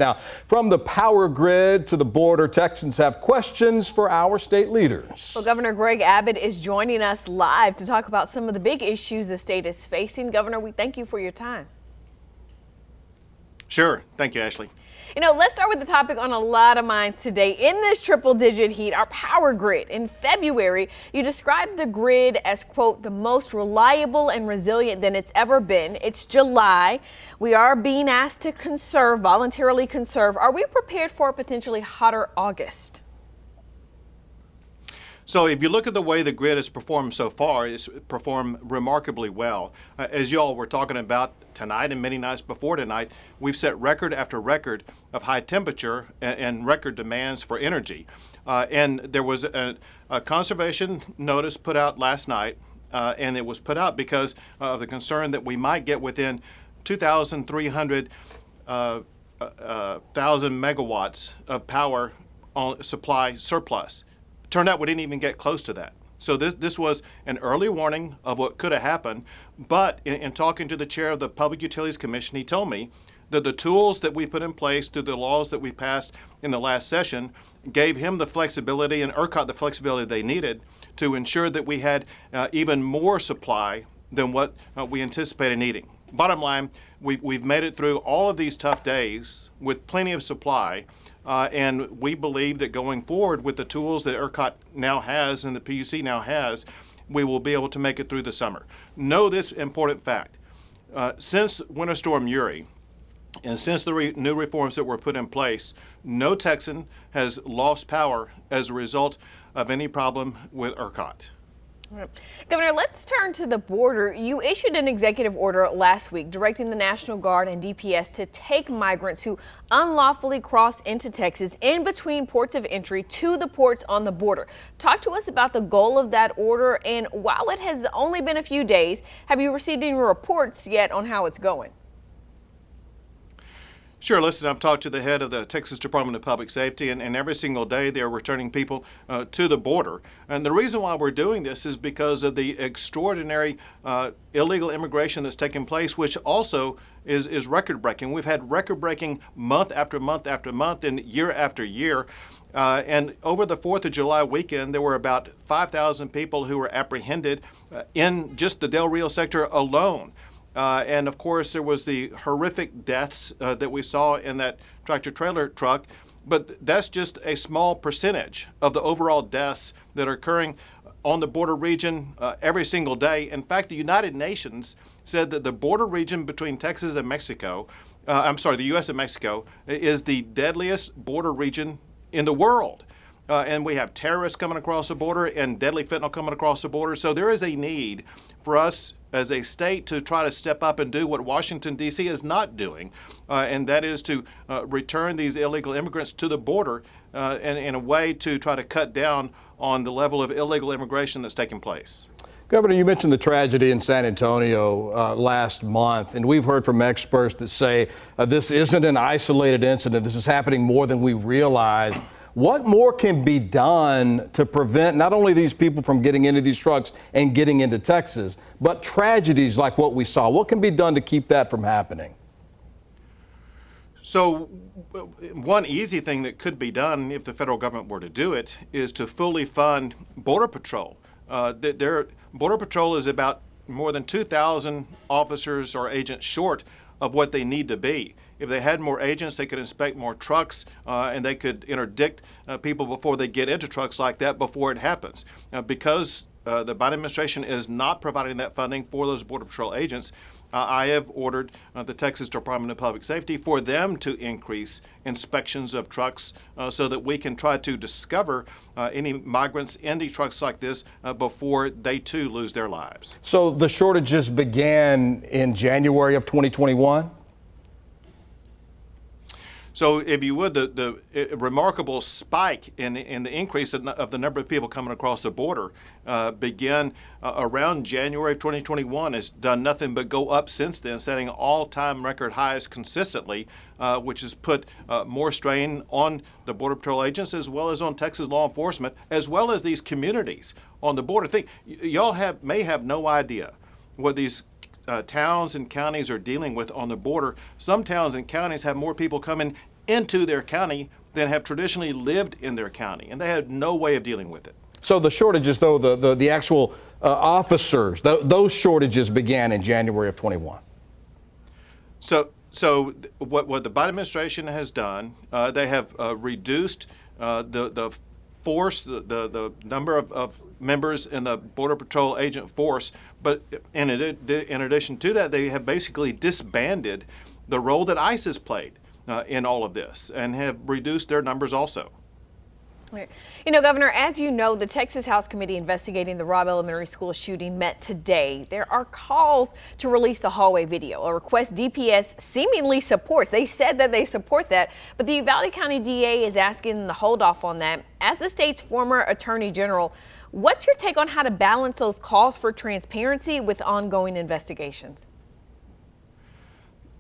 Now, from the power grid to the border, Texans have questions for our state leaders. Well, Governor Greg Abbott is joining us live to talk about some of the big issues the state is facing. Governor, we thank you for your time. Sure. Thank you, Ashley. You know, let's start with the topic on a lot of minds today. In this triple-digit heat, our power grid. In February, you described the grid as, quote, the most reliable and resilient than it's ever been. It's July. We are being asked to conserve, voluntarily conserve. Are we prepared for a potentially hotter August? So if you look at the way the grid has performed so far, it's performed remarkably well. As you all were talking about tonight and many nights before tonight, we've set record after record of high temperature and record demands for energy. And there was a conservation notice put out last night, and it was put out because of the concern that we might get within 2,300 thousand megawatts of power on supply surplus. Turned out we didn't even get close to that. So this was an early warning of what could have happened. But in talking to the chair of the Public Utilities Commission, he told me that the tools that we put in place through the laws that we passed in the last session gave him the flexibility and ERCOT the flexibility they needed to ensure that we had even more supply than what we anticipated needing. Bottom line, we've made it through all of these tough days with plenty of supply. And we believe that going forward with the tools that ERCOT now has and the PUC now has, we will be able to make it through the summer. Know this important fact. Since Winter Storm Uri and since the new reforms that were put in place, no Texan has lost power as a result of any problem with ERCOT. Governor, let's turn to the border. You issued an executive order last week directing the National Guard and DPS to take migrants who unlawfully cross into Texas in between ports of entry to the ports on the border. Talk to us about the goal of that order, and while it has only been a few days, have you received any reports yet on how it's going? Sure. Listen, I've talked to the head of the Texas Department of Public Safety, and every single day they're returning people to the border. And the reason why we're doing this is because of the extraordinary illegal immigration that's taking place, which also is record-breaking. We've had record-breaking month after month after month and year after year. And over the 4th of July weekend, there were about 5,000 people who were apprehended in just the Del Rio sector alone. And of course, there was the horrific deaths that we saw in that tractor-trailer truck, but that's just a small percentage of the overall deaths that are occurring on the border region every single day. In fact, the United Nations said that the border region between Texas and Mexico, the U.S. and Mexico, is the deadliest border region in the world. And we have terrorists coming across the border and deadly fentanyl coming across the border. So there is a need for us as a state to try to step up and do what Washington, D.C. is not doing, and that is to return these illegal immigrants to the border in a way to try to cut down on the level of illegal immigration that's taking place. Governor, you mentioned the tragedy in San Antonio last month, and we've heard from experts that say this isn't an isolated incident. This is happening more than we realize. What more can be done to prevent not only these people from getting into these trucks and getting into Texas, but tragedies like what we saw? What can be done to keep that from happening? So one easy thing that could be done if the federal government were to do it is to fully fund Border Patrol. Border Patrol is about more than 2,000 officers or agents short of what they need to be. If they had more agents, they could inspect more trucks and they could interdict people before they get into trucks like that before it happens. Because the Biden administration is not providing that funding for those Border Patrol agents, I have ordered the Texas Department of Public Safety for them to increase inspections of trucks so that we can try to discover any migrants in these trucks like this before they too lose their lives. So the shortages began in January of 2021? So if you would, the remarkable spike in the increase of the number of people coming across the border began around January of 2021. It's done nothing but go up since then, setting all-time record highs consistently, which has put more strain on the Border Patrol agents as well as on Texas law enforcement, as well as these communities on the border. Y'all may have no idea what these towns and counties are dealing with on the border. Some towns and counties have more people coming into their county that have traditionally lived in their county, and they had no way of dealing with it. So the shortages, though, the actual officers, those shortages began in January of 21. So what the Biden administration has done, they have reduced the force, the number of members in the Border Patrol agent force, but in addition to that, they have basically disbanded the role that ICE has played in all of this and have reduced their numbers also. You know, Governor, as you know, the Texas House Committee investigating the Robb Elementary School shooting met today. There are calls to release the hallway video, a request DPS seemingly supports. They said that they support that, but the Uvalde County DA is asking the hold off on that. As the state's former Attorney General, what's your take on how to balance those calls for transparency with ongoing investigations?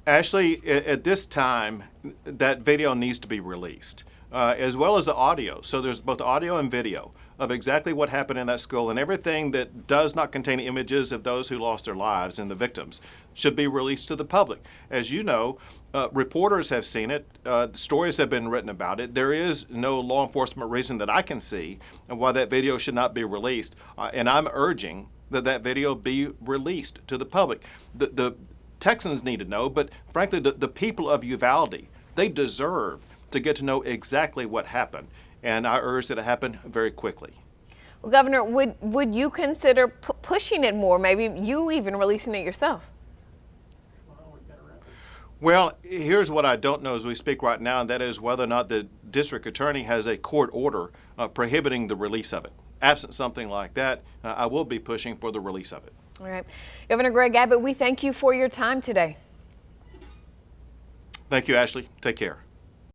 Ashley, at this time, that video needs to be released. As well as the audio. So there's both audio and video of exactly what happened in that school, and everything that does not contain images of those who lost their lives and the victims should be released to the public. As you know, reporters have seen it, stories have been written about it. There is no law enforcement reason that I can see why that video should not be released, and I'm urging that that video be released to the public. The Texans need to know, but frankly, the people of Uvalde, they deserve to get to know exactly what happened, and I urge that it happen very quickly. Well, Governor, would you consider pushing it more, maybe you even releasing it yourself? Well, here's what I don't know as we speak right now, and that is whether or not the district attorney has a court order prohibiting the release of it. Absent something like that, I will be pushing for the release of it. All right. Governor Greg Abbott, we thank you for your time today. Thank you, Ashley. Take care.